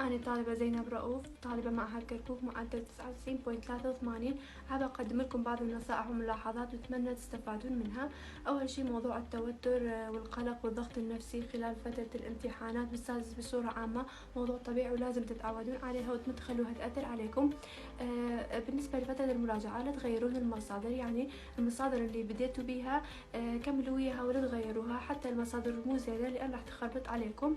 أنا طالبة زينب رؤوف، طالبة معهد كركوك، معدل 99.83. حابة أقدم لكم بعض النصائح والملاحظات وأتمنى تستفادون منها. أول شي موضوع التوتر والقلق والضغط النفسي خلال فترة الامتحانات بالسادس بصورة عامة موضوع طبيعي ولازم تتعودون عليها وما تخلوها تأثر عليكم. بالنسبة لفترة المراجعة لا تغيرون المصادر، يعني المصادر اللي بديتوا بيها كملوا وياها ولا تغيروها، حتى المصادر مو زينة لأن راح تخربط عليكم.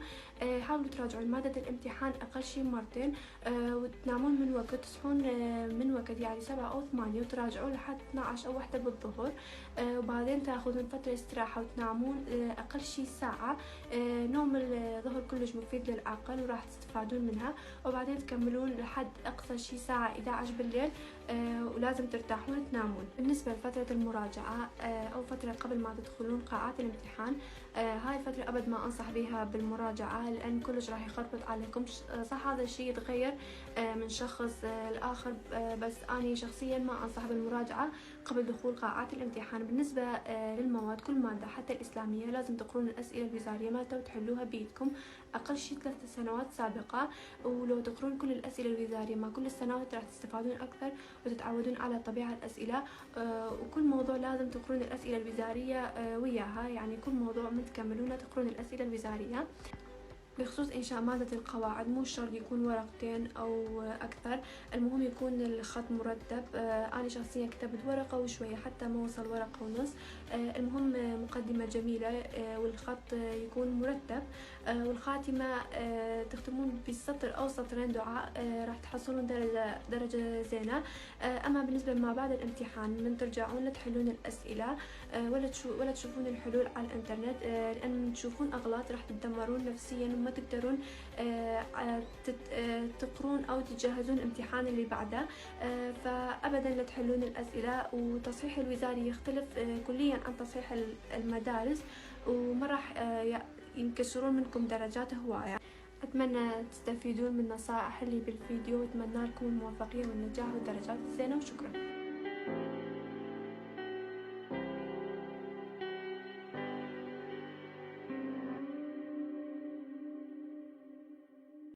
حاولوا تراجعون مادة الامتحان أقل شي مرتين، وتنامون من وقت، تصحون من وقت يعني 7 أو 8 وتراجعون لحد 12 أو 1 بالظهر، وبعدين تاخذون فترة استراحة وتنامون أقل شي ساعة. نوم الظهر كلش مفيد للعقل وراح تستفادون منها، وبعدين تكملون لحد أقصى شي ساعة 11 بالليل، ولازم ترتاحون تنامون. بالنسبة لفترة المراجعة أو فترة قبل ما تدخلون قاعات الامتحان، هاي الفترة أبد ما أنصح بها بالمراجعة لأن كلش راح يخربط عليكم. صح هذا الشيء يتغير من شخص لآخر، بس أنا شخصيا ما أنصح بالمراجعة قبل دخول قاعات الامتحان. بالنسبة للمواد، كل مادة حتى الإسلامية لازم تقرون الأسئلة الوزارية مالتها وتحلوها بيدكم أقل شيء 3 سنوات سابقة، ولو تقرون كل الأسئلة الوزارية مع كل السنوات راح تستفادون أكثر وتتعودون على طبيعة الأسئلة. وكل موضوع لازم تقرون الأسئلة الوزارية وياها، يعني كل موضوع من تكملونه تقرون الأسئلة الوزارية. بخصوص إنشاء مادة القواعد مو شرط يكون ورقتين أو أكثر، المهم يكون الخط مرتب. أنا شخصيا كتبت ورقة وشوية حتى ما وصل ورقة ونص. المهم مقدمة جميلة والخط يكون مرتب، والخاتمة تختمون بسطر أو سطرين دعاء، راح تحصلون درجة زينة. أما بالنسبة لما بعد الامتحان من ترجعون لا تحلون الأسئلة ولا تشوفون الحلول على الإنترنت، لأن تشوفون أغلاط راح تدمرون نفسيا وما تقدرون تقرون أو تجهزون الامتحان اللي بعده. فأبدا لا تحلون الأسئلة. وتصحيح الوزاري يختلف كليا عن تصحيح المدارس، وما راح ينكسرون منكم درجات هواية. أتمنى تستفيدون من نصائح اللي بالفيديو، وأتمنى لكم الموفقية والنجاح والدرجات الزينة، وشكرا.